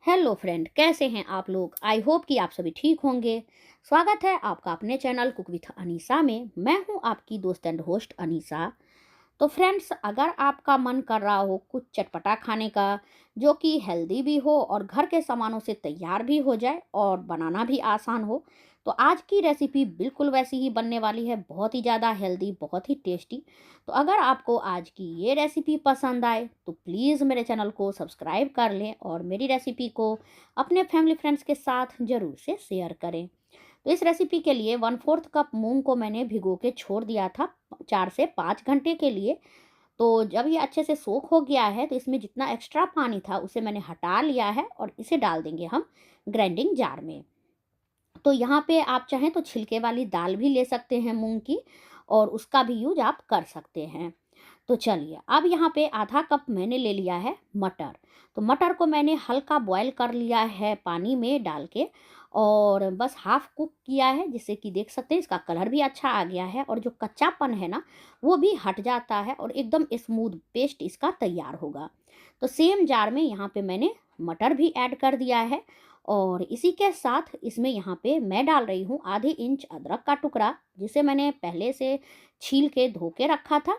Hello friend, कैसे हैं आप लोग। आई होप कि आप सभी ठीक होंगे। स्वागत है आपका अपने चैनल कुक विथ अनीसा में। मैं हूं आपकी दोस्त एंड होस्ट अनीसा। तो फ्रेंड्स, अगर आपका मन कर रहा हो कुछ चटपटा खाने का जो कि हेल्दी भी हो और घर के सामानों से तैयार भी हो जाए और बनाना भी आसान हो, तो आज की रेसिपी बिल्कुल वैसी ही बनने वाली है। बहुत ही ज़्यादा हेल्दी, बहुत ही टेस्टी। तो अगर आपको आज की ये रेसिपी पसंद आए तो प्लीज़ मेरे चैनल को सब्सक्राइब कर लें और मेरी रेसिपी को अपने फैमिली फ्रेंड्स के साथ ज़रूर से शेयर करें। तो इस रेसिपी के लिए 1/4 कप मूंग को मैंने भिगो के छोड़ दिया था 4 से 5 घंटे के लिए। तो जब ये अच्छे से सोख हो गया है तो इसमें जितना एक्स्ट्रा पानी था उसे मैंने हटा लिया है और इसे डाल देंगे हम ग्राइंडिंग जार में। तो यहाँ पे आप चाहें तो छिलके वाली दाल भी ले सकते हैं मूंग की, और उसका भी यूज आप कर सकते हैं। तो चलिए, अब यहाँ पे आधा कप मैंने ले लिया है मटर। तो मटर को मैंने हल्का बॉयल कर लिया है पानी में डाल के, और बस हाफ कुक किया है, जिससे कि देख सकते हैं इसका कलर भी अच्छा आ गया है और जो कच्चापन है ना वो भी हट जाता है और एकदम स्मूथ पेस्ट इसका तैयार होगा। तो सेम जार में यहाँ पे मैंने मटर भी ऐड कर दिया है, और इसी के साथ इसमें यहाँ पे मैं डाल रही हूँ आधी इंच अदरक का टुकड़ा, जिसे मैंने पहले से छील के धो के रखा था।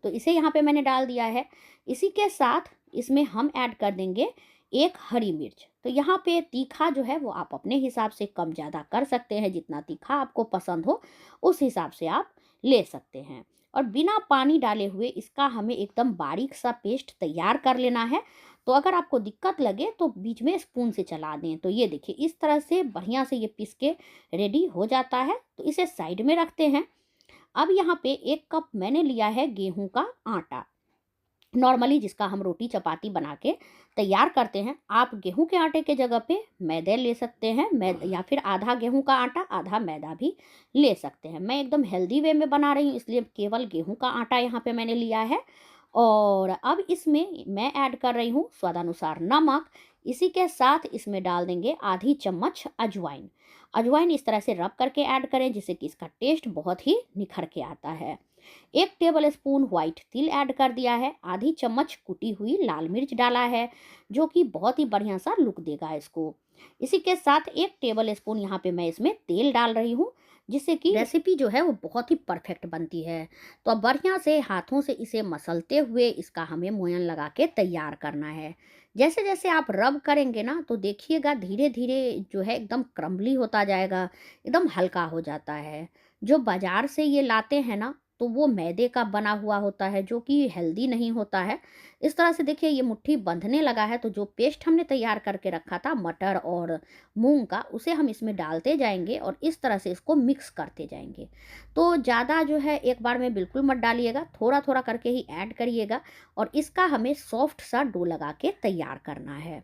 तो इसे यहाँ पे मैंने डाल दिया है। इसी के साथ इसमें हम ऐड कर देंगे एक हरी मिर्च। तो यहाँ पे तीखा जो है वो आप अपने हिसाब से कम ज़्यादा कर सकते हैं, जितना तीखा आपको पसंद हो उस हिसाब से आप ले सकते हैं। और बिना पानी डाले हुए इसका हमें एकदम बारीक सा पेस्ट तैयार कर लेना है। तो अगर आपको दिक्कत लगे तो बीच में स्पून से चला दें। तो ये देखिए, इस तरह से बढ़िया से ये पीस के रेडी हो जाता है। तो इसे साइड में रखते हैं। अब यहाँ पे 1 कप मैंने लिया है गेहूं का आटा, नॉर्मली जिसका हम रोटी चपाती बना के तैयार करते हैं। आप गेहूं के आटे के जगह पे मैदे ले सकते हैं, या फिर आधा गेहूं का आटा आधा मैदा भी ले सकते हैं। मैं एकदम हेल्दी वे में बना रही हूँ, इसलिए केवल गेहूं का आटा यहाँ पे मैंने लिया है। और अब इसमें मैं ऐड कर रही हूँ स्वादानुसार नमक। इसी के साथ इसमें डाल देंगे आधी चम्मच अजवाइन। अजवाइन इस तरह से रब करके ऐड करें, जिससे कि इसका टेस्ट बहुत ही निखर के आता है। 1 टेबल स्पून व्हाइट तिल ऐड कर दिया है। आधी चम्मच कुटी हुई लाल मिर्च डाला है, जो कि बहुत ही बढ़िया सा लुक देगा इसको। इसी के साथ 1 टेबल स्पून यहाँ पे मैं इसमें तेल डाल रही हूँ, जिससे कि रेसिपी जो है वो बहुत ही परफेक्ट बनती है। तो अब बढ़िया से हाथों से इसे मसलते हुए इसका हमें मोयन लगा के तैयार करना है। जैसे जैसे आप रब करेंगे ना तो देखिएगा धीरे धीरे जो है एकदम क्रम्बली होता जाएगा, एकदम हल्का हो जाता है। जो बाजार से ये लाते हैं ना तो वो मैदे का बना हुआ होता है, जो कि हेल्दी नहीं होता है। इस तरह से देखिए ये मुट्ठी बंधने लगा है। तो जो पेस्ट हमने तैयार करके रखा था मटर और मूंग का, उसे हम इसमें डालते जाएंगे और इस तरह से इसको मिक्स करते जाएंगे। तो ज़्यादा जो है एक बार में बिल्कुल मत डालिएगा, थोड़ा थोड़ा करके ही ऐड करिएगा। और इसका हमें सॉफ्ट सा डो लगा के तैयार करना है।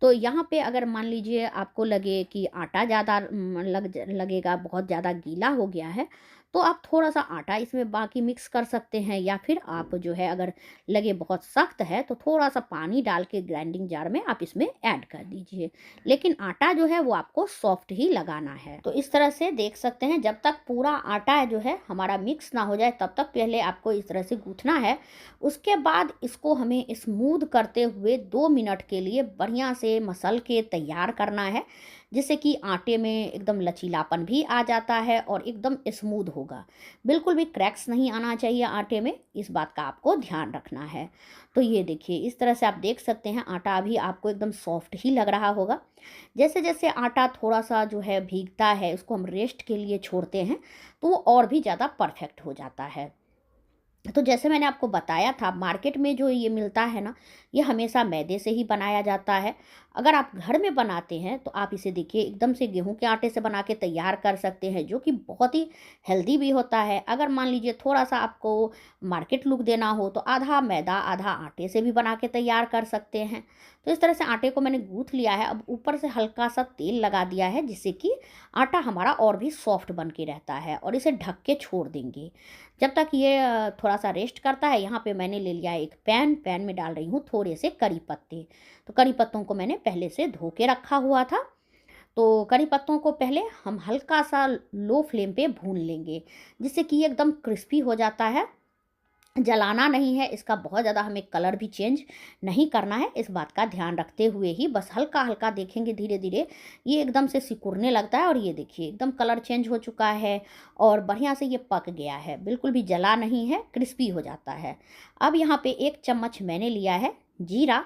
तो यहाँ पे अगर मान लीजिए आपको लगे कि आटा ज़्यादा लगेगा, बहुत ज़्यादा गीला हो गया है, तो आप थोड़ा सा आटा इसमें बाकी मिक्स कर सकते हैं, या फिर आप जो है अगर लगे बहुत सख्त है तो थोड़ा सा पानी डाल के ग्राइंडिंग जार में आप इसमें ऐड कर दीजिए। लेकिन आटा जो है वो आपको सॉफ्ट ही लगाना है। तो इस तरह से देख सकते हैं, जब तक पूरा आटा जो है हमारा मिक्स ना हो जाए तब तक पहले आपको इस तरह से गूंथना है। उसके बाद इसको हमें स्मूथ करते हुए 2 मिनट के लिए बढ़िया से मसल के तैयार करना है, जिससे कि आटे में एकदम लचीलापन भी आ जाता है और एकदम स्मूथ होगा। बिल्कुल भी क्रैक्स नहीं आना चाहिए आटे में, इस बात का आपको ध्यान रखना है। तो ये देखिए, इस तरह से आप देख सकते हैं आटा अभी आपको एकदम सॉफ्ट ही लग रहा होगा। जैसे जैसे आटा थोड़ा सा जो है भीगता है, उसको हम रेस्ट के लिए छोड़ते हैं, तो वो और भी ज़्यादा परफेक्ट हो जाता है। तो जैसे मैंने आपको बताया था, मार्केट में जो ये मिलता है ना, ये हमेशा मैदे से ही बनाया जाता है। अगर आप घर में बनाते हैं तो आप इसे देखिए एकदम से गेहूं के आटे से बना के तैयार कर सकते हैं, जो कि बहुत ही हेल्दी भी होता है। अगर मान लीजिए थोड़ा सा आपको मार्केट लुक देना हो तो आधा मैदा आधा आटे से भी बना के तैयार कर सकते हैं। तो इस तरह से आटे को मैंने गूँथ लिया है। अब ऊपर से हल्का सा तेल लगा दिया है, जिससे कि आटा हमारा और भी सॉफ्ट बन के रहता है, और इसे ढक के छोड़ देंगे जब तक ये थोड़ा सा रेस्ट करता है। यहाँ पे मैंने ले लिया एक पैन में डाल रही हूँ थोड़े से करी पत्ते। तो करी पत्तों को मैंने पहले से धो के रखा हुआ था। तो करी पत्तों को पहले हम हल्का सा लो फ्लेम पे भून लेंगे, जिससे कि ये एकदम क्रिस्पी हो जाता है। जलाना नहीं है, इसका बहुत ज़्यादा हमें कलर भी चेंज नहीं करना है। इस बात का ध्यान रखते हुए ही बस हल्का-हल्का देखेंगे धीरे-धीरे ये एकदम से सिकुड़ने लगता है और ये देखिए एकदम कलर चेंज हो चुका है और बढ़िया से ये पक गया है, बिल्कुल भी जला नहीं है, क्रिस्पी हो जाता है। अब यहाँ पे 1 चम्मच मैंने लिया है जीरा,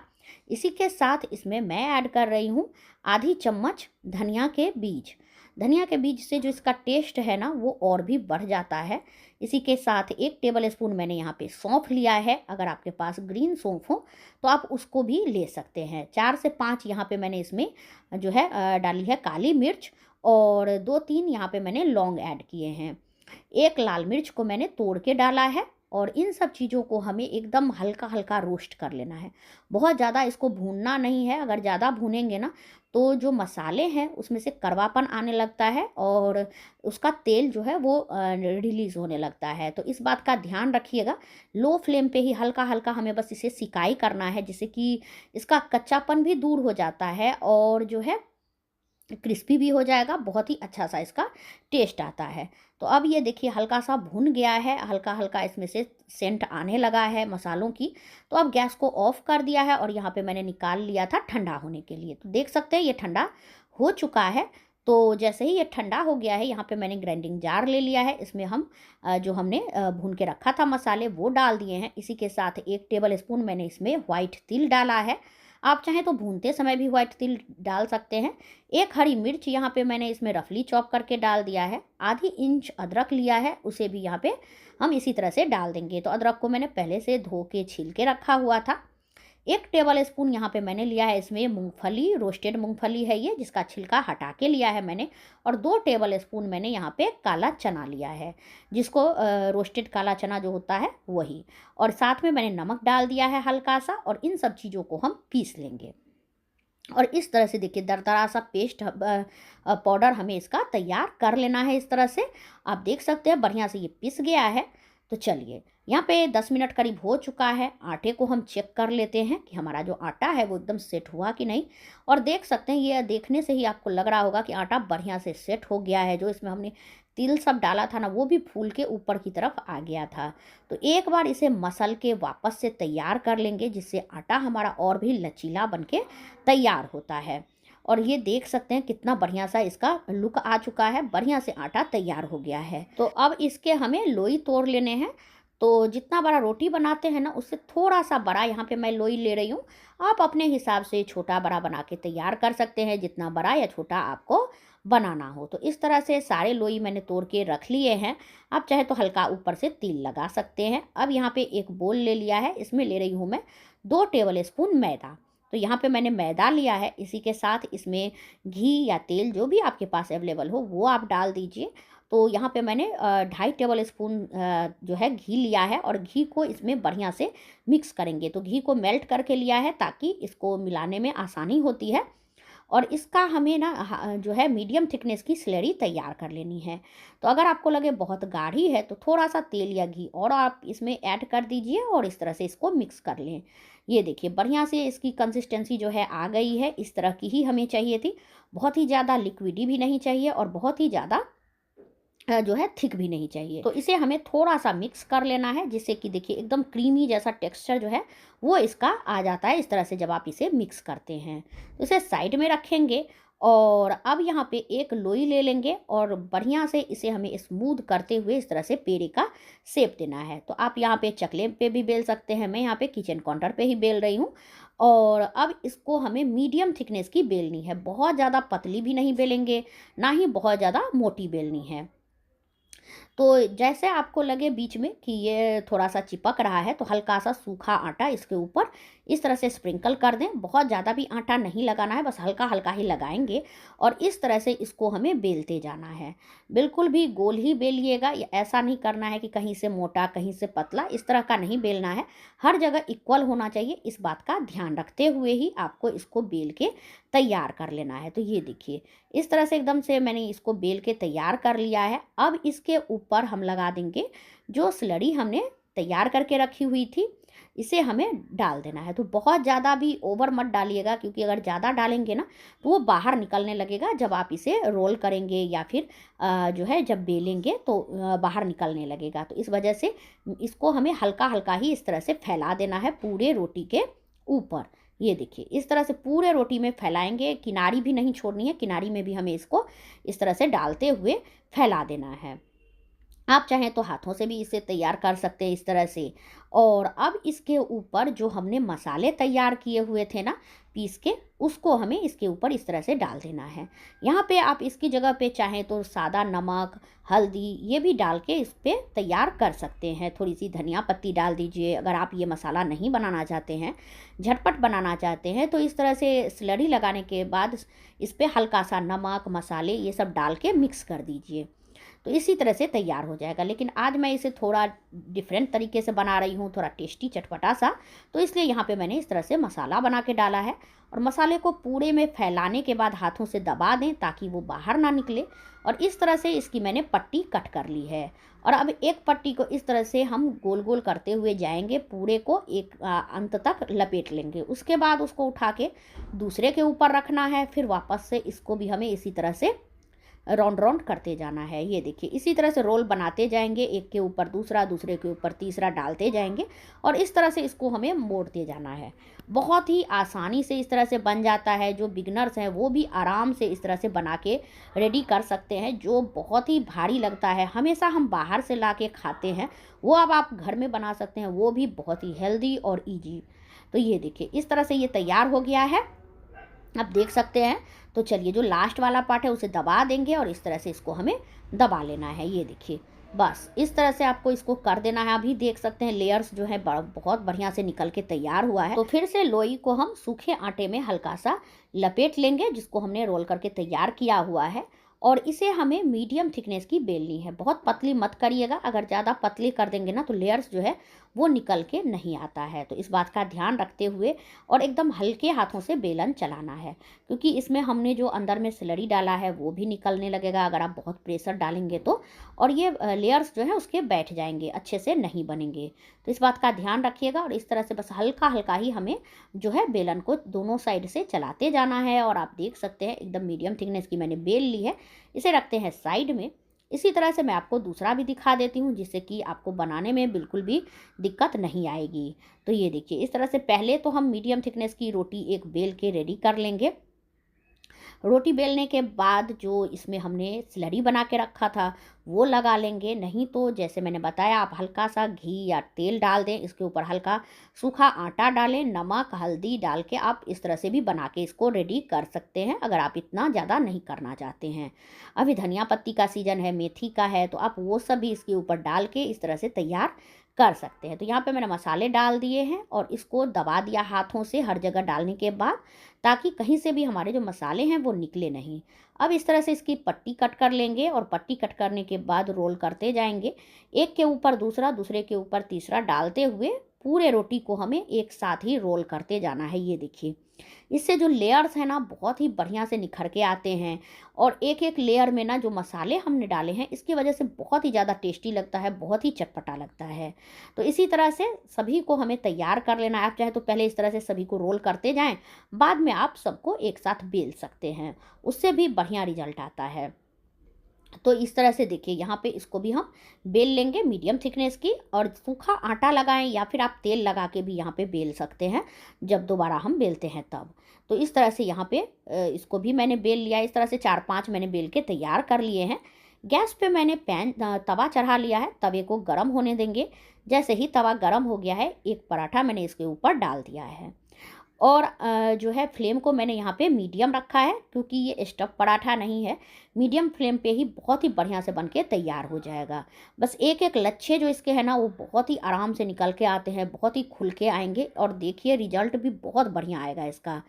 इसी के साथ इसमें मैं ऐड कर रही हूँ आधी चम्मच धनिया के बीज। धनिया के बीज से जो इसका टेस्ट है ना वो और भी बढ़ जाता है। इसी के साथ 1 टेबल स्पून मैंने यहाँ पे सौंफ लिया है, अगर आपके पास ग्रीन सौंफ हो तो आप उसको भी ले सकते हैं। 4 से 5 यहाँ पे मैंने इसमें जो है डाली है काली मिर्च और 2-3 यहाँ पे मैंने लौंग ऐड किए हैं। 1 लाल मिर्च को मैंने तोड़ के डाला है और इन सब चीज़ों को हमें एकदम हल्का-हल्का रोस्ट कर लेना है। बहुत ज़्यादा इसको भूनना नहीं है, अगर ज़्यादा भूनेंगे ना तो जो मसाले हैं उसमें से कड़वापन आने लगता है और उसका तेल जो है वो रिलीज़ होने लगता है। तो इस बात का ध्यान रखिएगा, लो फ्लेम पे ही हल्का-हल्का हमें बस इसे सिकाई करना है, जिससे कि इसका कच्चापन भी दूर हो जाता है और जो है क्रिस्पी भी हो जाएगा, बहुत ही अच्छा सा इसका टेस्ट आता है। तो अब ये देखिए हल्का सा भुन गया है, हल्का-हल्का इसमें से सेंट आने लगा है मसालों की। तो अब गैस को ऑफ कर दिया है और यहाँ पे मैंने निकाल लिया था ठंडा होने के लिए। तो देख सकते हैं ये ठंडा हो चुका है। तो जैसे ही ये ठंडा हो गया है, यहाँ पे मैंने ग्राइंडिंग जार ले लिया है, इसमें हम जो हमने भून के रखा था मसाले वो डाल दिए हैं। इसी के साथ 1 टेबल स्पून मैंने इसमें व्हाइट तिल डाला है। आप चाहें तो भूनते समय भी व्हाइट तिल डाल सकते हैं। 1 हरी मिर्च यहाँ पे मैंने इसमें रफली चॉप करके डाल दिया है। आधी इंच अदरक लिया है, उसे भी यहाँ पे हम इसी तरह से डाल देंगे। तो अदरक को मैंने पहले से धो के छील के रखा हुआ था। 1 टेबल स्पून यहाँ पे मैंने लिया है इसमें मूँगफली, रोस्टेड मूँगफली है ये, जिसका छिलका हटा के लिया है मैंने। और 2 टेबल स्पून मैंने यहाँ पे काला चना लिया है, जिसको रोस्टेड काला चना जो होता है वही। और साथ में मैंने नमक डाल दिया है हल्का सा और इन सब चीज़ों को हम पीस लेंगे। और इस तरह से देखिए दरदरा सा पेस्ट पाउडर हमें इसका तैयार कर लेना है। इस तरह से आप देख सकते हैं बढ़िया से ये पिस गया है। तो चलिए यहाँ पे 10 मिनट करीब हो चुका है। आटे को हम चेक कर लेते हैं कि हमारा जो आटा है वो एकदम सेट हुआ कि नहीं। और देख सकते हैं ये देखने से ही आपको लग रहा होगा कि आटा बढ़िया से सेट हो गया है। जो इसमें हमने तिल सब डाला था ना वो भी फूल के ऊपर की तरफ आ गया था। तो एक बार इसे मसल के वापस से तैयार कर लेंगे, जिससे आटा हमारा और भी लचीला बन के तैयार होता है। और ये देख सकते हैं कितना बढ़िया सा इसका लुक आ चुका है, बढ़िया से आटा तैयार हो गया है। तो अब इसके हमें लोई तोड़ लेने हैं। तो जितना बड़ा रोटी बनाते हैं ना उससे थोड़ा सा बड़ा यहाँ पे मैं लोई ले रही हूँ। आप अपने हिसाब से छोटा बड़ा बना के तैयार कर सकते हैं, जितना बड़ा या छोटा आपको बनाना हो। तो इस तरह से सारे लोई मैंने तोड़ के रख लिए हैं। आप चाहे तो हल्का ऊपर से तिल लगा सकते हैं। अब यहाँ पे एक बोल ले लिया है, इसमें ले रही हूँ मैं 2 टेबल स्पून मैदा। तो यहाँ पे मैंने मैदा लिया है, इसी के साथ इसमें घी या तेल जो भी आपके पास अवेलेबल हो वो आप डाल दीजिए। तो यहाँ पे मैंने 2.5 टेबल स्पून जो है घी लिया है और घी को इसमें बढ़िया से मिक्स करेंगे। तो घी को मेल्ट करके लिया है ताकि इसको मिलाने में आसानी होती है। और इसका हमें ना जो है मीडियम थिकनेस की स्लरी तैयार कर लेनी है। तो अगर आपको लगे बहुत गाढ़ी है तो थोड़ा सा तेल या घी और आप इसमें ऐड कर दीजिए और इस तरह से इसको मिक्स कर लें। ये देखिए बढ़िया से इसकी कंसिस्टेंसी जो है आ गई है, इस तरह की ही हमें चाहिए थी। बहुत ही ज़्यादा लिक्विडी भी नहीं चाहिए और बहुत ही ज़्यादा जो है थिक भी नहीं चाहिए। तो इसे हमें थोड़ा सा मिक्स कर लेना है, जिससे कि देखिए एकदम क्रीमी जैसा टेक्सचर जो है वो इसका आ जाता है। इस तरह से जब आप इसे मिक्स करते हैं तो इसे साइड में रखेंगे। और अब यहाँ पे एक लोई ले लेंगे और बढ़िया से इसे हमें स्मूथ करते हुए इस तरह से पेड़े का शेप देना है। तो आप यहाँ पे चकले पे भी बेल सकते हैं, मैं यहाँ पे किचन काउंटर पे ही बेल रही हूँ। और अब इसको हमें मीडियम थिकनेस की बेलनी है, बहुत ज़्यादा पतली भी नहीं बेलेंगे, ना ही बहुत ज़्यादा मोटी बेलनी है। तो जैसे आपको लगे बीच में कि ये थोड़ा सा चिपक रहा है तो हल्का सा सूखा आटा इसके ऊपर इस तरह से स्प्रिंकल कर दें। बहुत ज़्यादा भी आटा नहीं लगाना है, बस हल्का हल्का ही लगाएंगे। और इस तरह से इसको हमें बेलते जाना है। बिल्कुल भी गोल ही बेलिएगा, ऐसा नहीं करना है कि कहीं से मोटा कहीं से पतला, इस तरह का नहीं बेलना है। हर जगह इक्वल होना चाहिए, इस बात का ध्यान रखते हुए ही आपको इसको बेल के तैयार कर लेना है। तो ये देखिए इस तरह से एकदम से मैंने इसको बेल के तैयार कर लिया है। अब इसके ऊपर हम लगा देंगे जो स्लरी हमने तैयार करके रखी हुई थी। इसे हमें डाल देना है। तो बहुत ज़्यादा भी ओवर मत डालिएगा, क्योंकि अगर ज़्यादा डालेंगे ना तो वो बाहर निकलने लगेगा जब आप इसे रोल करेंगे या फिर जो है जब बेलेंगे तो बाहर निकलने लगेगा। तो इस वजह से इसको हमें हल्का हल्का ही इस तरह से फैला देना है पूरे रोटी के ऊपर। ये देखिए इस तरह से पूरे रोटी में फैलाएंगे, किनारी भी नहीं छोड़नी है, किनारी में भी हमें इसको इस तरह से डालते हुए फैला देना है। आप चाहें तो हाथों से भी इसे तैयार कर सकते हैं इस तरह से। और अब इसके ऊपर जो हमने मसाले तैयार किए हुए थे ना पीस के, उसको हमें इसके ऊपर इस तरह से डाल देना है। यहाँ पे आप इसकी जगह पे चाहें तो सादा नमक, हल्दी ये भी डाल के इस पे तैयार कर सकते हैं। थोड़ी सी धनिया पत्ती डाल दीजिए अगर आप ये मसाला नहीं बनाना चाहते हैं, झटपट बनाना चाहते हैं। तो इस तरह से स्लरी लगाने के बाद इस पर हल्का सा नमक, मसाले ये सब डाल के मिक्स कर दीजिए, तो इसी तरह से तैयार हो जाएगा। लेकिन आज मैं इसे थोड़ा डिफरेंट तरीके से बना रही हूँ, थोड़ा टेस्टी चटपटा सा, तो इसलिए यहाँ पे मैंने इस तरह से मसाला बना के डाला है। और मसाले को पूरे में फैलाने के बाद हाथों से दबा दें ताकि वो बाहर ना निकले। और इस तरह से इसकी मैंने पट्टी कट कर ली है। और अब एक पट्टी को इस तरह से हम गोल गोल करते हुए जाएंगे, पूरे को एक अंत तक लपेट लेंगे। उसके बाद उसको उठा के दूसरे के ऊपर रखना है, फिर वापस से इसको भी हमें इसी तरह से राउंड राउंड करते जाना है। ये देखिए इसी तरह से रोल बनाते जाएंगे, एक के ऊपर दूसरा, दूसरे के ऊपर तीसरा डालते जाएंगे और इस तरह से इसको हमें मोड़ते जाना है। बहुत ही आसानी से इस तरह से बन जाता है। जो बिगनर्स हैं वो भी आराम से इस तरह से बना के रेडी कर सकते हैं। जो बहुत ही भारी लगता है, हमेशा हम बाहर से ला के खाते हैं, वो अब आप घर में बना सकते हैं, वो भी बहुत ही हेल्दी और ईजी। तो ये देखिए इस तरह से ये तैयार हो गया है, आप देख सकते हैं। तो चलिए जो लास्ट वाला पार्ट है उसे दबा देंगे और इस तरह से इसको हमें दबा लेना है। ये देखिए बस इस तरह से आपको इसको कर देना है। अभी देख सकते हैं लेयर्स जो है बहुत बढ़िया से निकल के तैयार हुआ है। तो फिर से लोई को हम सूखे आटे में हल्का सा लपेट लेंगे, जिसको हमने रोल करके तैयार किया हुआ है। और इसे हमें मीडियम थिकनेस की बेलनी है, बहुत पतली मत करिएगा। अगर ज़्यादा पतली कर देंगे ना तो लेयर्स जो है वो निकल के नहीं आता है। तो इस बात का ध्यान रखते हुए और एकदम हल्के हाथों से बेलन चलाना है, क्योंकि इसमें हमने जो अंदर में स्लरी डाला है वो भी निकलने लगेगा अगर आप बहुत प्रेशर डालेंगे तो। और ये लेयर्स जो है उसके बैठ जाएंगे, अच्छे से नहीं बनेंगे। तो इस बात का ध्यान रखिएगा। और इस तरह से बस हल्का हल्का ही हमें जो है बेलन को दोनों साइड से चलाते जाना है। और आप देख सकते हैं एकदम मीडियम थिकनेस की मैंने बेल ली है। इसे रखते हैं साइड में। इसी तरह से मैं आपको दूसरा भी दिखा देती हूँ, जिससे कि आपको बनाने में बिल्कुल भी दिक्कत नहीं आएगी। तो ये देखिए इस तरह से पहले तो हम मीडियम थिकनेस की रोटी एक बेल के रेडी कर लेंगे। रोटी बेलने के बाद जो इसमें हमने स्लरी बना के रखा था वो लगा लेंगे। नहीं तो जैसे मैंने बताया आप हल्का सा घी या तेल डाल दें, इसके ऊपर हल्का सूखा आटा डालें, नमक हल्दी डाल के आप इस तरह से भी बना के इसको रेडी कर सकते हैं, अगर आप इतना ज़्यादा नहीं करना चाहते हैं। अभी धनिया पत्ती का सीज़न है, मेथी का है, तो आप वो सब भी इसके ऊपर डाल के इस तरह से तैयार कर सकते हैं। तो यहाँ पे मैंने मसाले डाल दिए हैं और इसको दबा दिया हाथों से हर जगह डालने के बाद, ताकि कहीं से भी हमारे जो मसाले हैं वो निकले नहीं। अब इस तरह से इसकी पट्टी कट कर लेंगे और पट्टी कट करने के बाद रोल करते जाएंगे, एक के ऊपर दूसरा, दूसरे के ऊपर तीसरा डालते हुए पूरे रोटी को हमें एक साथ ही रोल करते जाना है। ये देखिए इससे जो लेयर्स हैं ना बहुत ही बढ़िया से निखर के आते हैं। और एक एक लेयर में ना जो मसाले हमने डाले हैं इसकी वजह से बहुत ही ज़्यादा टेस्टी लगता है, बहुत ही चटपटा लगता है। तो इसी तरह से सभी को हमें तैयार कर लेना है। आप चाहे तो पहले इस तरह से सभी को रोल करते जाएं, बाद में आप सबको एक साथ बेल सकते हैं, उससे भी बढ़िया रिजल्ट आता है। तो इस तरह से देखिए यहाँ पे इसको भी हम बेल लेंगे मीडियम थिकनेस की। और सूखा आटा लगाएं या फिर आप तेल लगा के भी यहाँ पे बेल सकते हैं जब दोबारा हम बेलते हैं तब। तो इस तरह से यहाँ पे इसको भी मैंने बेल लिया। इस तरह से 4-5 मैंने बेल के तैयार कर लिए हैं। गैस पे मैंने तवा चढ़ा लिया है, तवे को गर्म होने देंगे। जैसे ही तवा गर्म हो गया है, एक पराठा मैंने इसके ऊपर डाल दिया है। और जो है फ्लेम को मैंने यहाँ पे मीडियम रखा है, क्योंकि ये स्टफ़ पराठा नहीं है। मीडियम फ्लेम पे ही बहुत ही बढ़िया से बन के तैयार हो जाएगा। बस एक एक लच्छे जो इसके हैं ना वो बहुत ही आराम से निकल के आते हैं, बहुत ही खुल के आएंगे। और देखिए रिजल्ट भी बहुत बढ़िया आएगा इसका।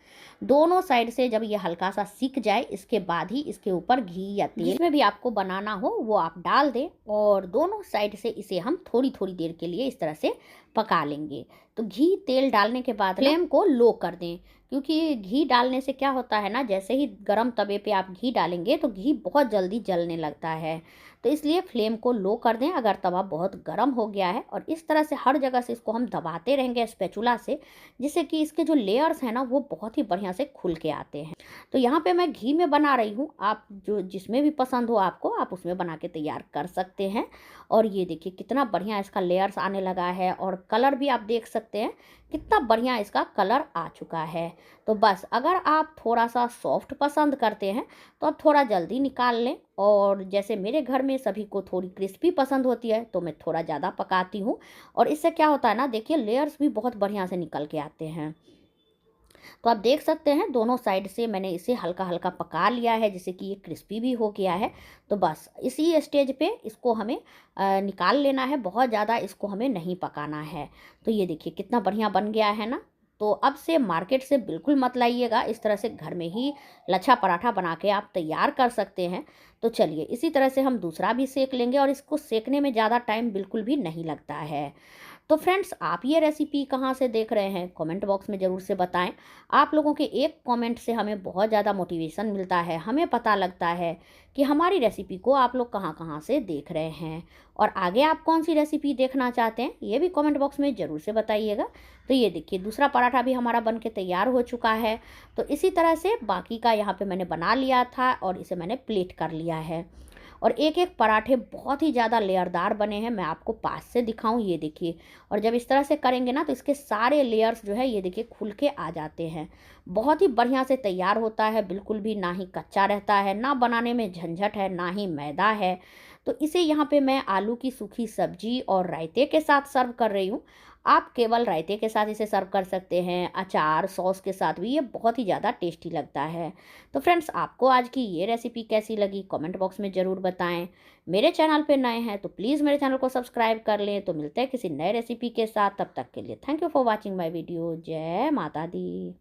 दोनों साइड से जब ये हल्का सा सिक जाए, इसके बाद ही इसके ऊपर घी या तेल में भी आपको बनाना हो वो आप डाल दें। और दोनों साइड से इसे हम थोड़ी थोड़ी देर के लिए इस तरह से पका लेंगे। तो घी तेल डालने के बाद फ्लेम को लो कर दें, क्योंकि घी डालने से क्या होता है ना, जैसे ही गरम तवे पे आप घी डालेंगे तो घी बहुत जल्दी जलने लगता है। तो इसलिए फ्लेम को लो कर दें अगर तवा बहुत गर्म हो गया है, और इस तरह से हर जगह से इसको हम दबाते रहेंगे स्पैचुला से, जिससे कि इसके जो लेयर्स हैं ना वो बहुत ही बढ़िया से खुल के आते हैं। तो यहाँ पे मैं घी में बना रही हूँ, आप जो जिसमें भी पसंद हो आपको, आप उसमें बना के तैयार कर सकते हैं। और ये देखिए कितना बढ़िया इसका लेयर्स आने लगा है, और कलर भी आप देख सकते हैं कितना बढ़िया इसका कलर आ चुका है। तो बस अगर आप थोड़ा सा सॉफ्ट पसंद करते हैं तो आप थोड़ा जल्दी निकाल लें, और जैसे मेरे घर में सभी को थोड़ी क्रिस्पी पसंद होती है तो मैं थोड़ा ज़्यादा पकाती हूँ, और इससे क्या होता है ना, देखिए लेयर्स भी बहुत बढ़िया से निकल के आते हैं। तो आप देख सकते हैं दोनों साइड से मैंने इसे हल्का हल्का पका लिया है, जिससे कि ये क्रिस्पी भी हो गया है। तो बस इसी स्टेज पे इसको हमें निकाल लेना है, बहुत ज़्यादा इसको हमें नहीं पकाना है। तो ये देखिए कितना बढ़िया बन गया है ना। तो अब से मार्केट से बिल्कुल मत लाइएगा, इस तरह से घर में ही लच्छा पराठा बना के आप तैयार कर सकते हैं। तो चलिए इसी तरह से हम दूसरा भी सेक लेंगे, और इसको सेकने में ज़्यादा टाइम बिल्कुल भी नहीं लगता है। तो फ्रेंड्स, आप ये रेसिपी कहाँ से देख रहे हैं, कमेंट बॉक्स में ज़रूर से बताएं। आप लोगों के एक कमेंट से हमें बहुत ज़्यादा मोटिवेशन मिलता है, हमें पता लगता है कि हमारी रेसिपी को आप लोग कहाँ कहाँ से देख रहे हैं, और आगे आप कौन सी रेसिपी देखना चाहते हैं ये भी कमेंट बॉक्स में ज़रूर से बताइएगा। तो ये देखिए दूसरा पराठा भी हमारा बन के तैयार हो चुका है। तो इसी तरह से बाकी का यहाँ पे मैंने बना लिया था, और इसे मैंने प्लेट कर लिया है। और एक एक पराठे बहुत ही ज़्यादा लेयरदार बने हैं, मैं आपको पास से दिखाऊं, ये देखिए। और जब इस तरह से करेंगे ना तो इसके सारे लेयर्स जो है ये देखिए खुल के आ जाते हैं। बहुत ही बढ़िया से तैयार होता है, बिल्कुल भी ना ही कच्चा रहता है, ना बनाने में झंझट है, ना ही मैदा है। तो इसे यहाँ पे मैं आलू की सूखी सब्जी और रायते के साथ सर्व कर रही हूँ। आप केवल रायते के साथ इसे सर्व कर सकते हैं, अचार सॉस के साथ भी ये बहुत ही ज़्यादा टेस्टी लगता है। तो फ्रेंड्स, आपको आज की ये रेसिपी कैसी लगी कमेंट बॉक्स में ज़रूर बताएं। मेरे चैनल पे नए हैं तो प्लीज़ मेरे चैनल को सब्सक्राइब कर लें। तो मिलते हैं किसी नए रेसिपी के साथ, तब तक के लिए thank you for watching my video. जय माता दी।